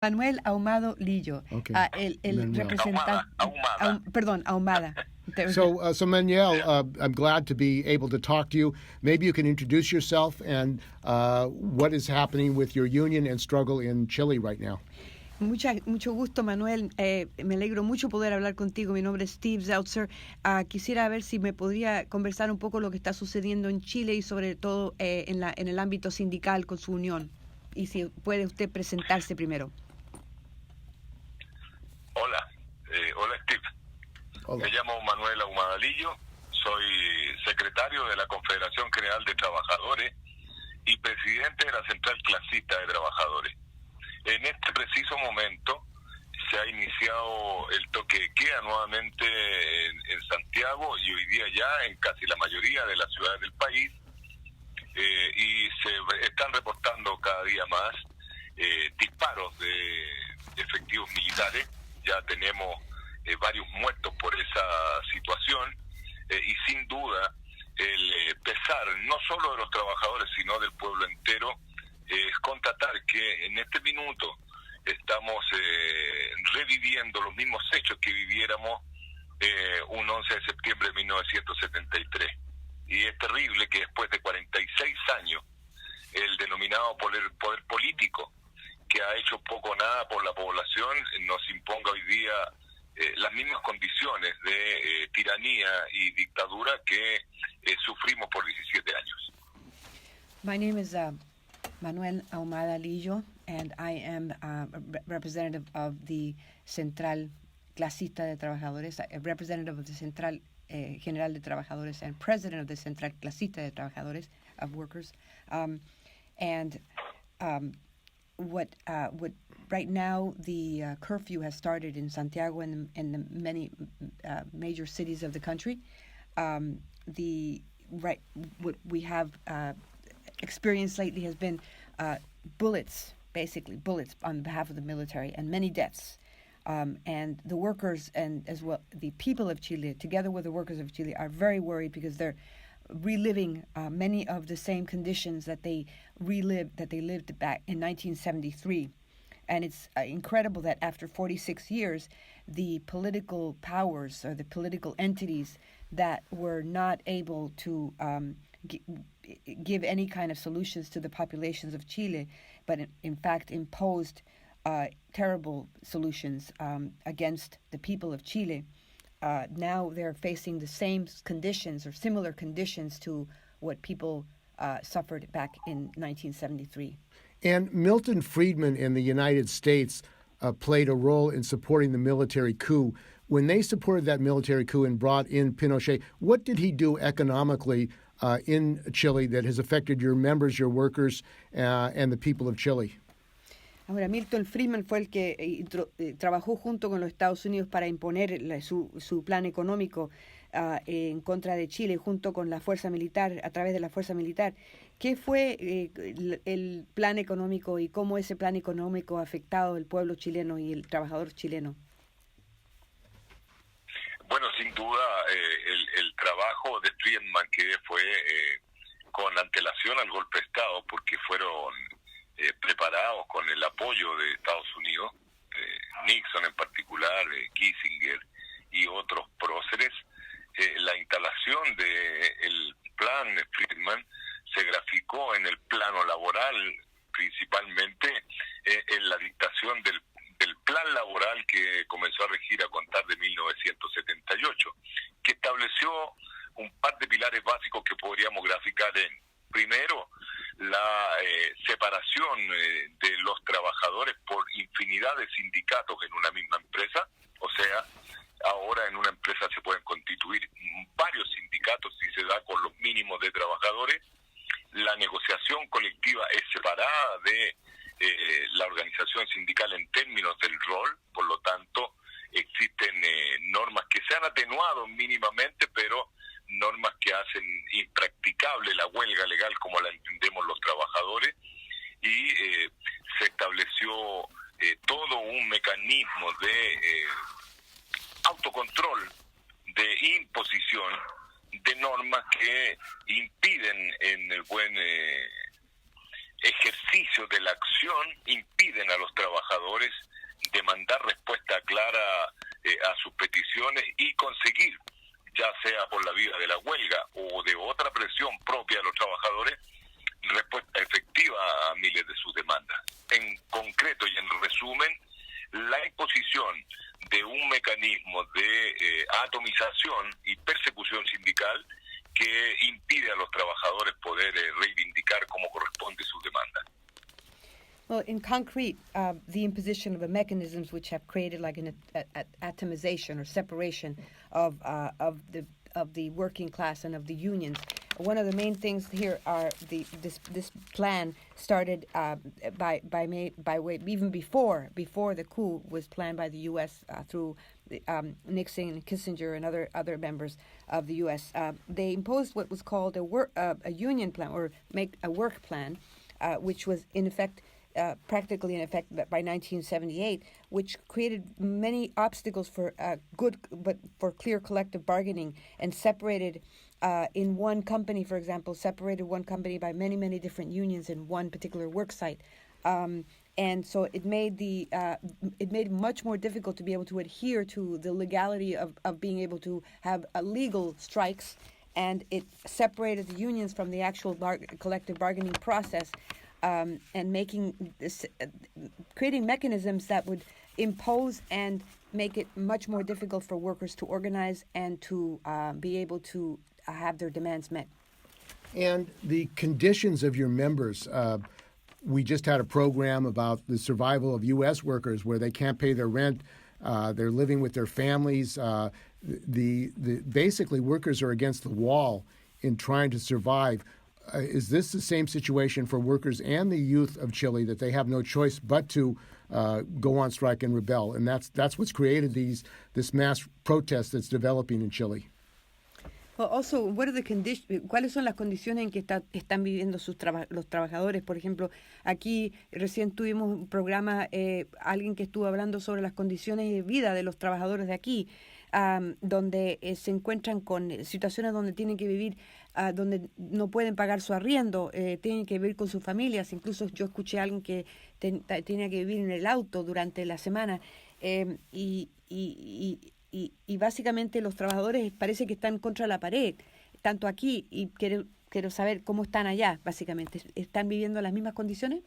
Manuel Ahumado Lillo, Okay. el representante. Ahumada. So Manuel, I'm glad to be able to talk to you. Maybe you can introduce yourself and what is happening with your union and struggle in Chile right now. Mucho gusto, Manuel. Me alegro mucho poder hablar contigo. Mi nombre es Steve Zeltzer. Quisiera ver si me podría conversar un poco lo que está sucediendo en Chile y sobre todo en el ámbito sindical con su unión. Y si puede usted presentarse primero. Hola Steve. Hola. Me llamo Manuel Ahumada Lillo. Soy secretario de la Confederación General de Trabajadores y presidente de la Central Clasista de Trabajadores. En este preciso momento se ha iniciado el toque de queda nuevamente en Santiago y hoy día ya en casi la mayoría de las ciudades del país, y se están reportando cada día más disparos de efectivos militares. Ya tenemos varios muertos por esa situación, y sin duda el pesar no solo de los trabajadores sino del pueblo entero es constatar que en este minuto estamos reviviendo los mismos hechos que viviéramos un 11 de septiembre de 1973. Y es terrible que después de 46 años el denominado poder político, que ha hecho poco o nada por la población, nos imponga hoy día las mismas condiciones de tiranía y dictadura que sufrimos por 17 años. My name is Manuel Ahumada Lillo, and I am a representative of the Central Clasista de Trabajadores, a representative of the Central General de Trabajadores, and president of the Central Clasista de Trabajadores, of workers. What right now the curfew has started in Santiago and the many major cities of the country. What we have experienced lately has been bullets on behalf of the military and many deaths. And the workers and as well the people of Chile, together with the workers of Chile, are very worried because they're reliving many of the same conditions that they lived back in 1973. And it's incredible that after 46 years, the political powers or the political entities that were not able to give any kind of solutions to the populations of Chile, but in fact imposed terrible solutions against the people of Chile. Now they're facing the same conditions or similar conditions to what people suffered back in 1973. And Milton Friedman in the United States played a role in supporting the military coup. When they supported that military coup and brought in Pinochet, what did he do economically in Chile that has affected your members, your workers, and the people of Chile? Ahora, Milton Friedman fue el que trabajó junto con los Estados Unidos para imponer su plan económico en contra de Chile, junto con la fuerza militar, a través de la fuerza militar. ¿Qué fue el plan económico y cómo ese plan económico ha afectado al pueblo chileno y el trabajador chileno? Bueno, sin duda el trabajo de Friedman, que fue con antelación al golpe de Estado, porque fueron preparados con el apoyo de Estados Unidos, Nixon en particular, Kissinger y otros próceres. La instalación del plan Friedman se graficó en el plano laboral, principalmente en la dictación del plan laboral que comenzó a regir a contar de 1978, que estableció un par de pilares básicos que podríamos graficar en, primero, la separación de los trabajadores por infinidad de sindicatos en una misma empresa. O sea, ahora en una empresa se pueden constituir varios sindicatos si se da con los mínimos de trabajadores. La negociación colectiva es separada de la organización sindical en términos del rol, por lo tanto existen normas que se han atenuado mínimamente, pero normas que hacen impracticable la huelga legal como la entendemos los trabajadores, y se estableció todo un mecanismo de autocontrol, de imposición de normas que impiden en el buen ejercicio de la acción impiden a los trabajadores demandar respuesta clara a sus peticiones y conseguir, ya sea por la vía de la huelga o de otra presión propia de los trabajadores, respuesta efectiva a miles de sus demandas. En concreto y en resumen, la imposición de un mecanismo de atomización y persecución sindical que impide a los trabajadores poder reivindicar como corresponde sus demandas. Well, in concrete, the imposition of the mechanisms which have created like an atomization or separation of the working class and of the unions. One of the main things here are this plan started by way even before the coup was planned by the U.S. Through Nixon and Kissinger and other members of the U.S. They imposed what was called a union plan or make a work plan, which was in effect. Practically in effect by 1978, which created many obstacles for for clear collective bargaining and separated in one company, for example, separated one company by many different unions in one particular work site. And so it made it much more difficult to be able to adhere to the legality of being able to have legal strikes, and it separated the unions from the actual collective bargaining process. And creating mechanisms that would impose and make it much more difficult for workers to organize and to be able to have their demands met. And the conditions of your members, we just had a program about the survival of U.S. workers where they can't pay their rent, they're living with their families. Basically, workers are against the wall in trying to survive. Is this the same situation for workers and the youth of Chile, that they have no choice but to go on strike and rebel? And that's what's created this mass protest that's developing in Chile. Well, also, what are the ¿cuáles son las condiciones en que están viviendo los trabajadores? Por ejemplo, aquí recién tuvimos un programa, alguien que estuvo hablando sobre las condiciones de vida de los trabajadores de aquí, donde se encuentran con situaciones donde tienen que vivir, donde no pueden pagar su arriendo, tienen que vivir con sus familias. Incluso yo escuché a alguien que tenía que vivir en el auto durante la semana, y básicamente los trabajadores parece que están contra la pared, tanto aquí, y quiero saber cómo están allá, básicamente. ¿Están viviendo las mismas condiciones?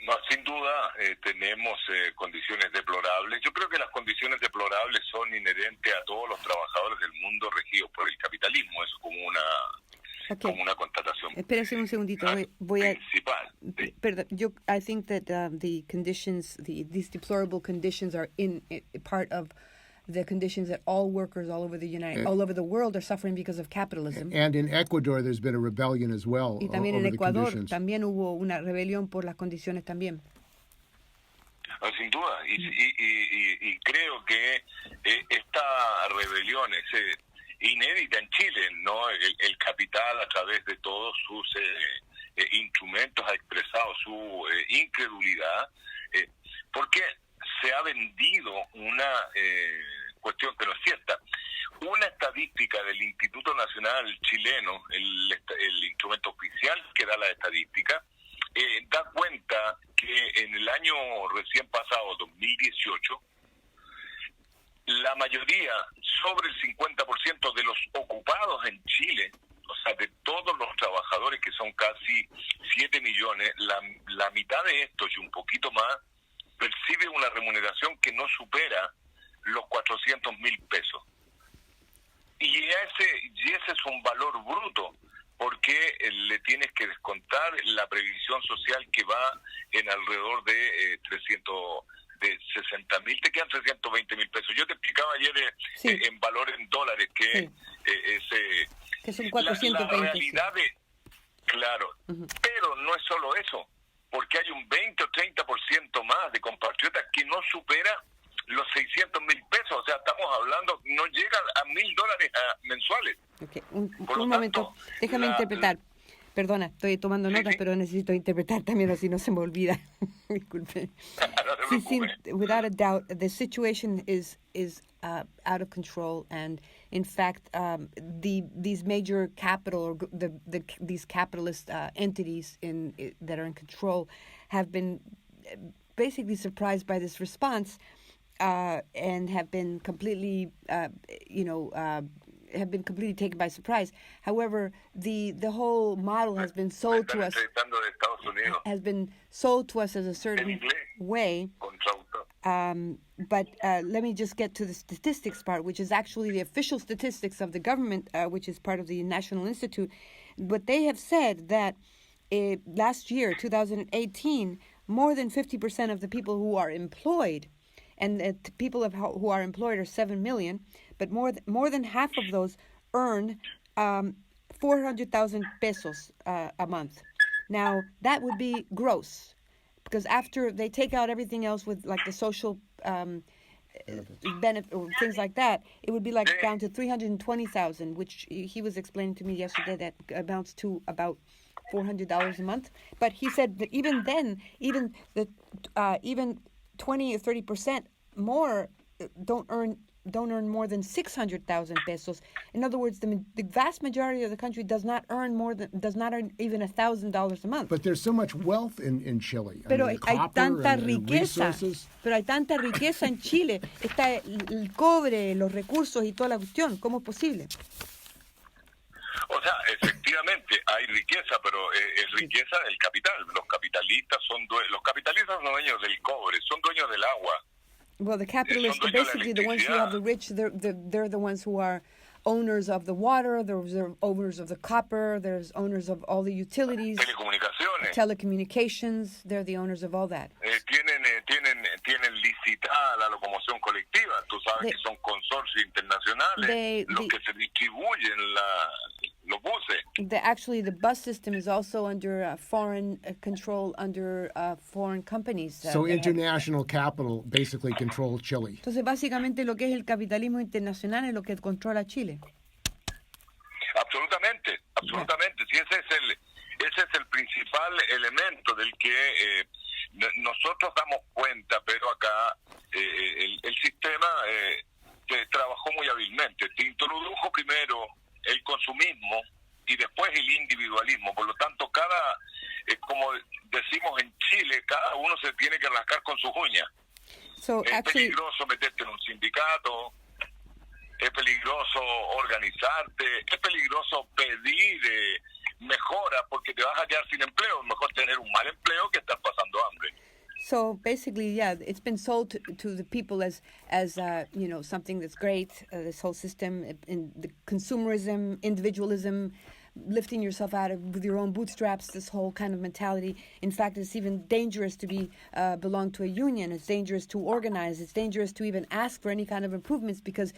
No, sin duda tenemos condiciones deplorables. Yo creo que las condiciones deplorables son inherentes a todos los trabajadores del mundo regidos por el capitalismo. Es como una constatación. Espérese un segundito. Voy a principal. Sí. Perdón, I think that the conditions, these deplorable conditions, are part of the conditions that all workers all over the world are suffering because of capitalism. And in Ecuador, there's been a rebellion as well. Y también en Ecuador también hubo una rebelión por las condiciones también. Sin duda, y creo que esta rebelión es inédita en Chile, ¿no? El capital, a través de todos sus instrumentos, ha expresado su incredulidad, porque se ha vendido una cuestión que no es cierta. Una estadística del Instituto Nacional Chileno, el instrumento oficial que da la estadística, da cuenta que en el año recién pasado, 2018, la mayoría, sobre el 50% de los ocupados en Chile, o sea, de todos los trabajadores, que son casi 7 millones, la mitad de estos y un poquito más, percibe una remuneración que no supera los 400.000 pesos. Y ese es un valor bruto, porque le tienes que descontar la previsión social que va en alrededor de 60.000, te quedan 320.000 pesos. Yo te explicaba ayer en valor en dólares que que son 420. La realidad claro, pero no es solo eso, porque hay un 20 o 30% más de compatriotas que no supera los 600.000 pesos. O sea, estamos hablando, no llega a $1,000 mensuales. Okay. Un momento, déjame interpretar. Perdona, estoy tomando notas, pero necesito interpretar también, así no se me olvida. Disculpe. No te Sí, sí, preocupes. without a doubt, the situation is out of control, and in fact, these major capital or these capitalist entities that are in control have been basically surprised by this response, and have been completely, have been completely taken by surprise. However, the whole model has been Me sold están to us entrevistando de Estados Unidos has been sold to us as a en certain inglés way. con traductor. But let me just get to the statistics part, which is actually the official statistics of the government, which is part of the National Institute. But they have said that last year, 2018, more than 50% of the people who are employed, and people who are employed are 7 million, but more than half of those earn 400,000 pesos a month. Now, that would be gross, because after they take out everything else with like the social benefit or things like that, it would be like down to 320,000, which he was explaining to me yesterday that amounts to about $400 a month. But he said that even then, even 20 or 30% more don't earn more than 600,000 pesos. In other words, the vast majority of the country does not earn even $1,000 a month. But there's so much wealth in Chile. Pero I mean, hay copper tanta and riqueza, resources. pero hay tanta riqueza en Chile. Está el cobre, los recursos y toda la cuestión. ¿Cómo es posible? O sea, efectivamente hay riqueza, pero es riqueza del capital. Los capitalistas son dueños del cobre, son dueños del agua. Well, the capitalists are Son dueños de la basically the ones who have the rich. They're the ones who are owners of the water. They're owners of the copper. There's owners of all the utilities, Telecomunicaciones. telecommunications. They're the owners of all that. Tienen licitada la locomoción colectiva. Tú sabes que son consorcios internacionales los que se distribuyen los buses. Actually, the bus system is also under foreign control, under foreign companies. So international capital basically controls Chile. Entonces, básicamente, lo que es el capitalismo internacional es lo que controla Chile. Absolutamente. Sí, ese es el principal elemento del que nosotros damos cuenta, pero acá el sistema trabajó muy hábilmente. Te introdujo primero el consumismo y después el individualismo. Por lo tanto, como decimos en Chile, cada uno se tiene que rascar con sus uñas. Es peligroso meterte en un sindicato, es peligroso organizarte, es peligroso pedir mejora porque te vas a quedar sin empleo. Mejor tener un mal empleo que estar pasando hambre. So basically, yeah, it's been sold to the people as something that's great. This whole system, in the consumerism, individualism, lifting yourself out with your own bootstraps. This whole kind of mentality. In fact, it's even dangerous to belong to a union. It's dangerous to organize. It's dangerous to even ask for any kind of improvements because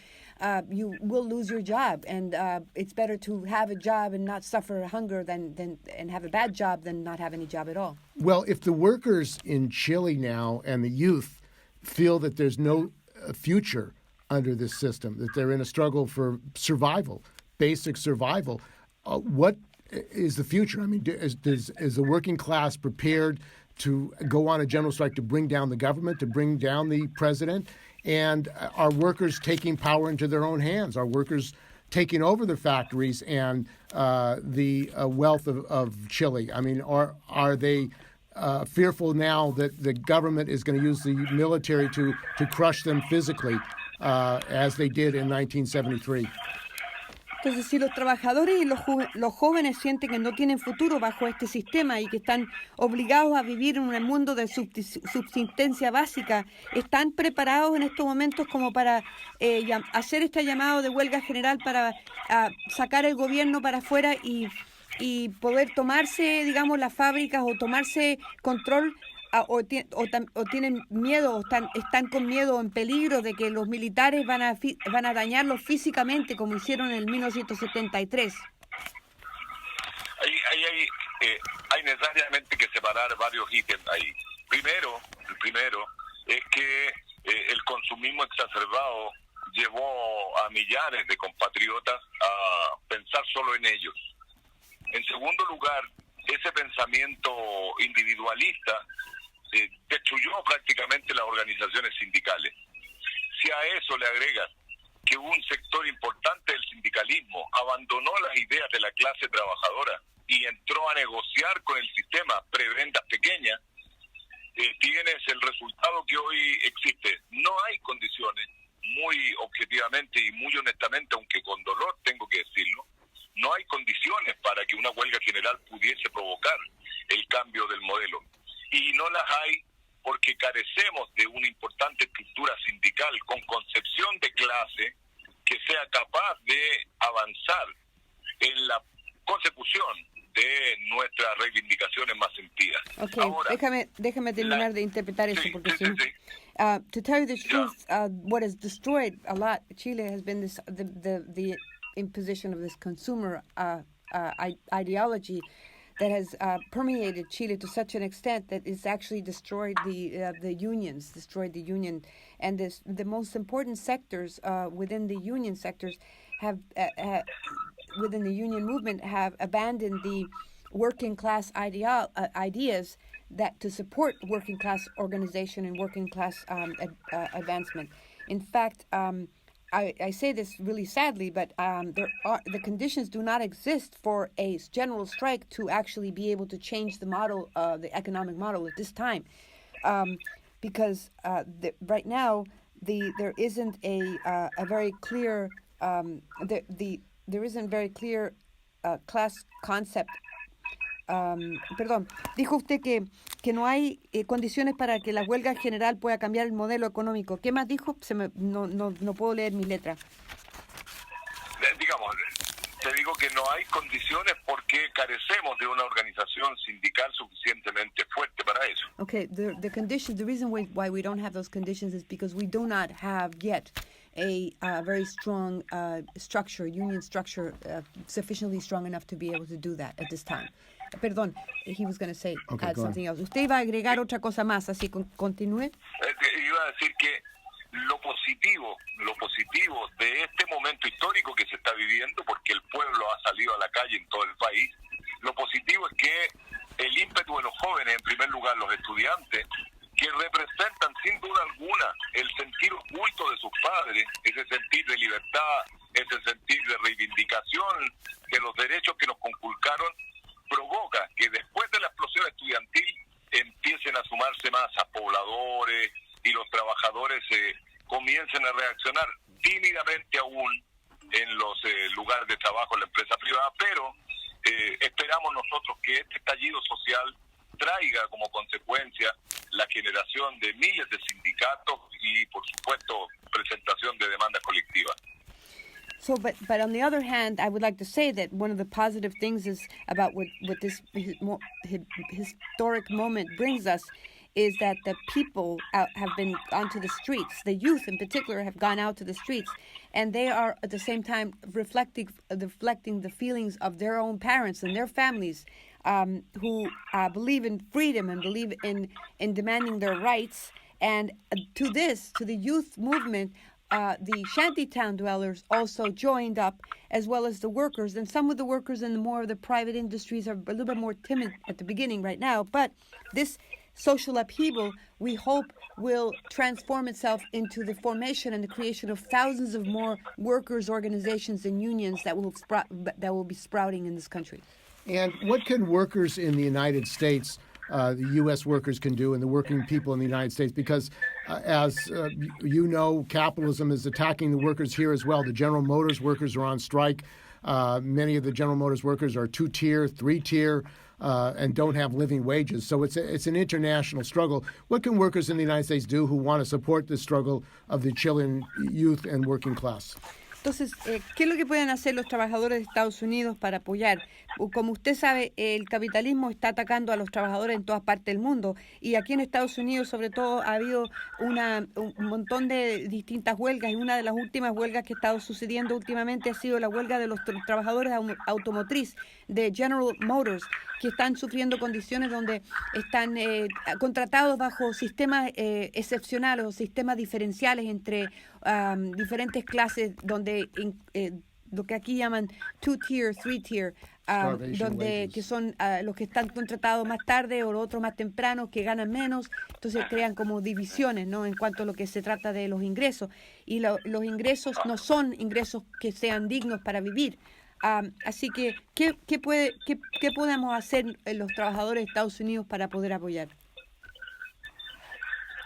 you will lose your job. And it's better to have a job and not suffer hunger and have a bad job than not have any job at all. Well, if the workers in Chile now and the youth feel that there's no future under this system, that they're in a struggle for survival, basic survival, what is the future? I mean, is the working class prepared to go on a general strike to bring down the government, to bring down the president? And are workers taking power into their own hands? Are workers taking over the factories and the wealth of Chile? I mean, are they fearful now that the government is going to use the military to crush them physically, as they did in 1973? Entonces, si los trabajadores y los jóvenes sienten que no tienen futuro bajo este sistema y que están obligados a vivir en un mundo de subsistencia básica, ¿están preparados en estos momentos como para hacer este llamado de huelga general para sacar el gobierno para afuera y poder tomarse, digamos, las fábricas o tomarse control? O tienen miedo, están con miedo, en peligro de que los militares van a dañarlos físicamente como hicieron en el 1973. Hay necesariamente que separar varios ítems ahí. El primero es que el consumismo exacerbado llevó a millares de compatriotas a pensar solo en ellos. En segundo lugar, ese pensamiento individualista destruyó prácticamente las organizaciones sindicales. Si a eso le agregas que un sector importante del sindicalismo abandonó las ideas de la clase trabajadora y entró a negociar con el sistema prebendas pequeñas, tienes el resultado que hoy existe. No hay condiciones, muy objetivamente y muy honestamente, aunque con dolor tengo que decirlo, no hay condiciones para que una huelga general pudiese provocar el cambio del modelo. Y no las hay porque carecemos de una importante estructura sindical con concepción de clase que sea capaz de avanzar en la consecución de nuestras reivindicaciones más sentidas. Okay, ahora, déjame terminar de interpretar eso, porque si no, to tell you the truth, what has destroyed a lot Chile has been this the imposition of this consumer ideology that has permeated Chile to such an extent that it's actually destroyed the unions, destroyed the union, and the most important sectors within the union sectors have within the union movement have abandoned the working class ideas that to support working class organization and working class advancement. In fact, I say this really sadly, but the conditions do not exist for a general strike to actually be able to change the model, the economic model at this time, because right now there isn't a very clear there isn't very clear class concept. Perdón, dijo usted que no hay condiciones para que la huelga general pueda cambiar el modelo económico. ¿Qué más dijo? No puedo leer mi letra. Digamos, te digo que no hay condiciones porque carecemos de una organización sindical suficientemente fuerte para eso. Okay, the conditions, the reason why we don't have those conditions is because we do not have yet a very strong structure, union structure, sufficiently strong enough to be able to do that at this time. Perdón, he was going to say add something else. Usted iba a agregar otra cosa más, así continúe. Iba a decir que lo positivo de este momento histórico que se está viviendo, porque el pueblo ha salido a la calle en todo el país, lo positivo es que el ímpetu de los jóvenes, en primer lugar los estudiantes, que representan sin duda alguna el sentir oculto de sus padres, ese sentir de libertad, ese sentir de reivindicación de los derechos que nos conculcaron, provoca que después de la explosión estudiantil empiecen a sumarse masas, pobladores y los trabajadores comiencen a reaccionar tímidamente aún en los lugares de trabajo en la empresa privada, pero esperamos nosotros que este estallido social traiga como consecuencia la generación de miles de sindicatos y, por supuesto, presentación de demandas colectivas. So, but on the other hand, I would like to say that one of the positive things is about what this historic moment brings us is that the people have been onto the streets. The youth, in particular, have gone out to the streets, and they are at the same time reflecting the feelings of their own parents and their families, who believe in freedom and believe in demanding their rights. And to the youth movement, the shantytown dwellers also joined up, as well as the workers. And some of the workers in more of the private industries are a little bit more timid at the beginning right now. But this social upheaval, we hope, will transform itself into the formation and the creation of thousands of more workers' organizations and unions that will be sprouting in this country. And what can workers in the United States, the U.S. workers can do, and the working people in the United States? Because as you know, capitalism is attacking the workers here as well. The General Motors workers are on strike. Many of the General Motors workers are 2-tier, 3-tier, and don't have living wages. So it's an international struggle. What can workers in the United States do who want to support the struggle of the Chilean youth and working class? Entonces, ¿qué es lo que pueden hacer los trabajadores de Estados Unidos para apoyar? Como usted sabe, el capitalismo está atacando a los trabajadores en todas partes del mundo, y aquí en Estados Unidos, sobre todo, ha habido un montón de distintas huelgas, y una de las últimas huelgas que ha estado sucediendo últimamente ha sido la huelga de los trabajadores automotriz de General Motors, que están sufriendo condiciones donde están contratados bajo sistemas excepcionales o sistemas diferenciales entre diferentes clases, donde lo que aquí llaman 2-tier, 3-tier, Starvation donde wages. que son los que están contratados más tarde o los otros más temprano que ganan menos, entonces crean como divisiones, ¿no? En cuanto a lo que se trata de los ingresos, y los ingresos no son ingresos que sean dignos para vivir. Así que, ¿qué podemos hacer los trabajadores de Estados Unidos para poder apoyar?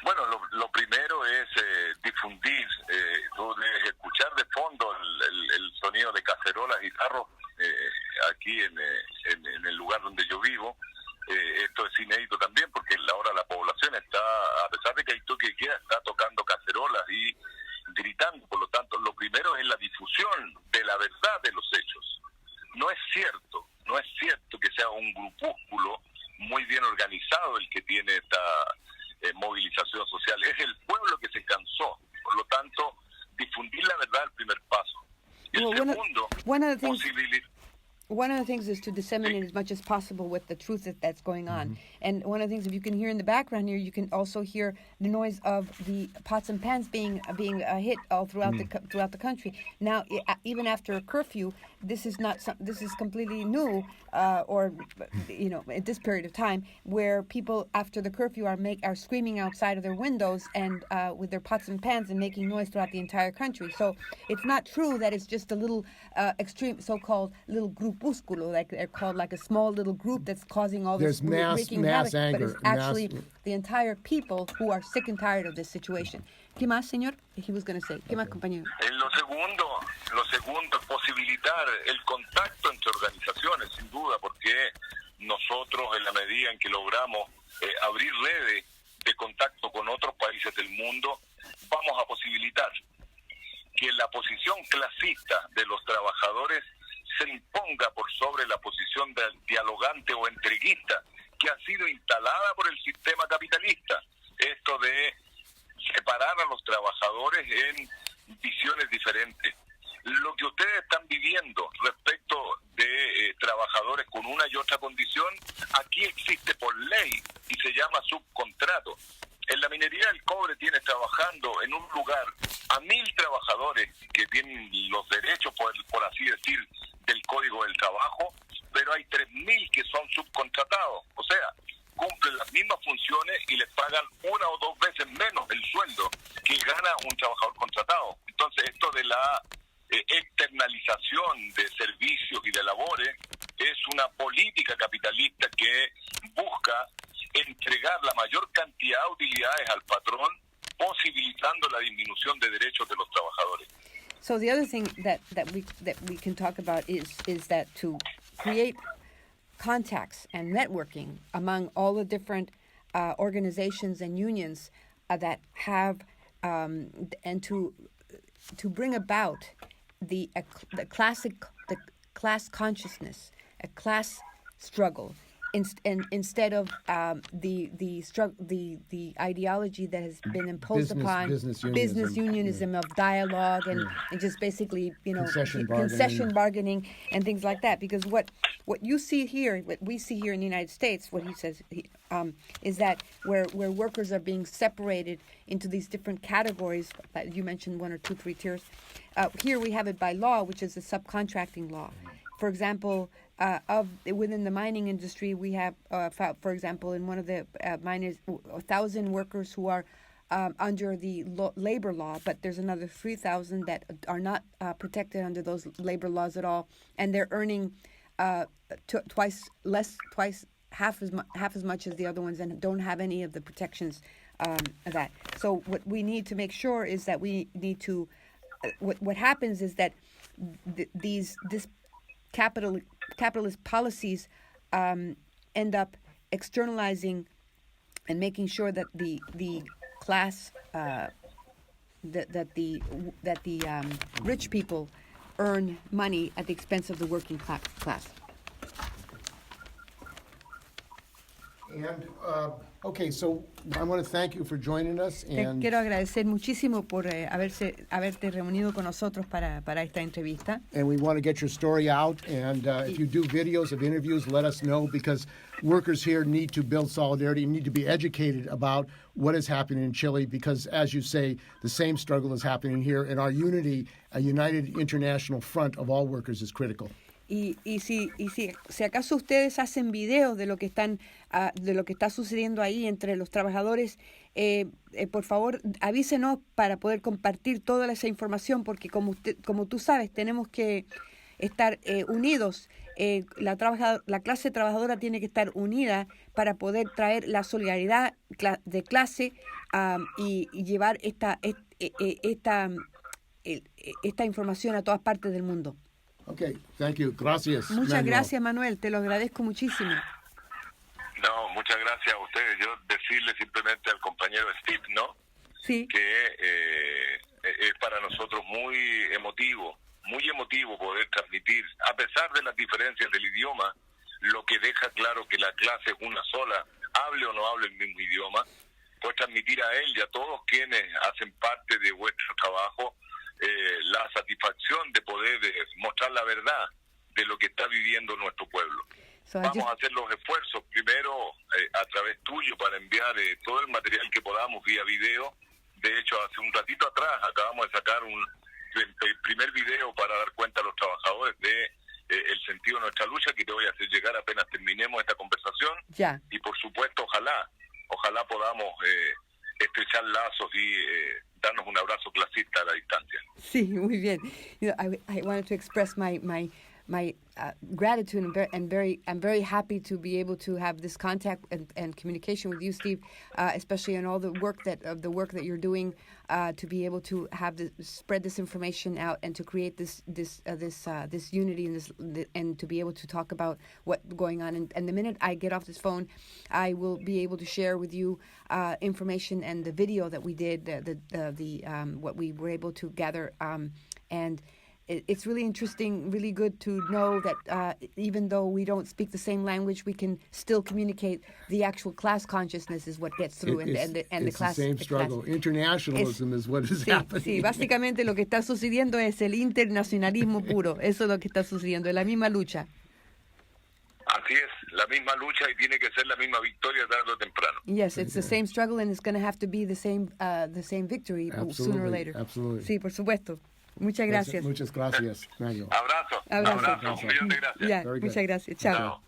Bueno, lo primero es difundir, tú debes escuchar de fondo el sonido de cacerolas y tarros aquí en el lugar donde yo vivo. Esto es inédito también porque ahora la población está, a pesar de que hay toque de queda, está tocando cacerolas y gritando. Por lo tanto, lo primero es la difusión de la verdad de los hechos. No es cierto que sea un grupúsculo muy bien organizado el que tiene esta movilización social. Es el pueblo que se cansó. Por lo tanto, difundir la verdad es el primer paso. Y el segundo, one of the things is to disseminate as much as possible with the truth that's going on. Mm-hmm. And one of the things, if you can hear in the background here, you can also hear the noise of the pots and pans being hit all throughout throughout the country. Now, even after a curfew, this is completely new, or at this period of time, where people after the curfew are screaming outside of their windows and with their pots and pans and making noise throughout the entire country. So it's not true that it's just a little extreme, so-called little groupusculo, like they're called, like a small little group that's causing all this wreaking havoc. Anger, but it's actually the entire people who are sick and tired of this situation. ¿Qué más, señor? He was going to say. ¿Qué más, compañero? Lo segundo es posibilitar el contacto entre organizaciones, sin duda, porque nosotros, en la medida en que logramos abrir redes de contacto con otros países del mundo, vamos a posibilitar que la posición clasista de los trabajadores se imponga por sobre la posición dialogante o entreguista que ha sido instalada por el sistema capitalista. Esto de separar a los trabajadores en visiones diferentes. Lo que ustedes están viviendo respecto de trabajadores con una y otra condición, aquí existe por ley y se llama subcontrato. En la minería del cobre tienes trabajando en un lugar a 1.000 trabajadores que tienen los derechos, por así decir, del Código del Trabajo, pero hay 3.000 que son subcontratados. O sea, cumplen las mismas funciones y les pagan 1 o 2 veces menos el sueldo que gana un trabajador contratado. Entonces, esto de la externalización de servicios y de labores es una política capitalista que busca entregar la mayor cantidad de utilidades al patrón, posibilitando la disminución de derechos de los trabajadores. So the other thing that we can talk about is that to create contacts and networking among all the different organizations and unions that have and to bring about the class consciousness, a class struggle, instead of the ideology that has been imposed upon business unionism of dialogue and just basically concession bargaining and things like that. Because what you see here, what we see here in the United States, what he says is that where workers are being separated into these different categories. You mentioned 1 or 2, 3 tiers. Here we have it by law, which is the subcontracting law. For example, within the mining industry, we have, for example, in one of the miners, 1,000 workers who are under the labor law, but there's another 3,000 that are not protected under those labor laws at all, and they're earning half as much as the other ones, and don't have any of the protections of that. So what we need to make sure is that we need to. What happens is that this capitalist policies end up externalizing and making sure that the class that the rich people earn money at the expense of the working class. And okay, so I want to thank you for joining us. And Te quiero agradecer muchísimo por haberte reunido con nosotros para esta entrevista. And we want to get your story out. And if you do videos of interviews, let us know, because workers here need to build solidarity, need to be educated about what is happening in Chile, because, as you say, the same struggle is happening here, and our unity, a united international front of all workers, is critical. Y si acaso ustedes hacen videos de lo que de lo que está sucediendo ahí entre los trabajadores, por favor avísenos para poder compartir toda esa información, porque como tú sabes, tenemos que estar unidos. La clase trabajadora tiene que estar unida para poder traer la solidaridad de clase y llevar esta información a todas partes del mundo. Okay, thank you. Gracias. Muchas Manuel. gracias, Manuel. Te lo agradezco muchísimo. No, muchas gracias a ustedes. Yo decirle simplemente al compañero Steve, ¿no? Sí. Que es para nosotros muy emotivo poder transmitir, a pesar de las diferencias del idioma, lo que deja claro que la clase es una sola, hable o no hable el mismo idioma, pues transmitir a él y a todos quienes hacen parte de vuestro trabajo la satisfacción de poder mostrar la verdad de lo que está viviendo nuestro pueblo. Vamos a hacer los esfuerzos primero a través tuyo para enviar todo el material que podamos vía video. De hecho, hace un ratito atrás acabamos de sacar el primer video para dar cuenta a los trabajadores de el sentido de nuestra lucha, que te voy a hacer llegar apenas terminemos esta conversación. Ya. Y por supuesto, ojalá podamos estrechar lazos y darnos un abrazo clasista a la distancia. Sí, muy bien. I wanted to express my gratitude and I'm very happy to be able to have this contact and communication with you, Steve, especially in all the work that you're doing to be able to spread this information out and to create this unity and to be able to talk about what's going on. And the minute I get off this phone, I will be able to share with you information and the video that we did, what we were able to gather, and it's really interesting, really good to know that even though we don't speak the same language, we can still communicate. The actual class consciousness is what gets through, and the class. It's the same struggle. Internationalism is what is happening. Sí, básicamente lo que está sucediendo es el internacionalismo puro. Eso es lo que está sucediendo, es la misma lucha. Así es, la misma lucha y tiene que ser la misma victoria tarde o temprano. Yes, it's the same struggle and it's going to have to be the same victory sooner or later. Absolutely. Sí, por supuesto. Muchas gracias. Muchas gracias, Manuel. Abrazo. Un millón de gracias. Ya, muchas gracias. Chao.